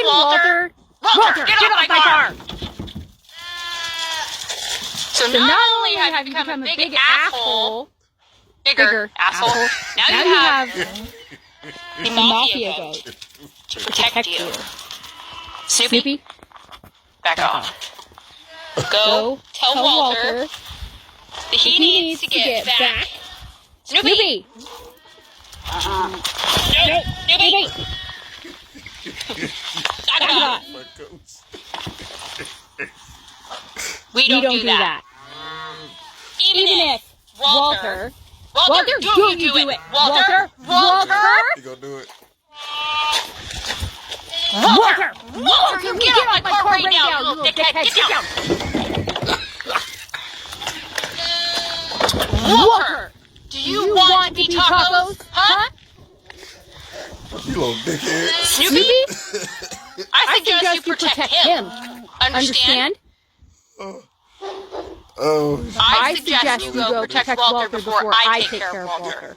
Walter. Walter, get off my car! So not only have you become a big asshole, bigger asshole, now you have the mafia goat to protect you. Snoopy, back off. Go tell Walter that he needs to get back. Snoopy! No, Snoopy! Knock it off. We don't do that. Even if Walter, don't you do it. Walter! You gonna do it? Walter, you get off my car right now, you little dickhead. Get down. Walter, do you want the tacos? Huh? You little dickhead. Snoopy? I suggest you protect him. Understand? I suggest you go protect Walter before I take care of Walter.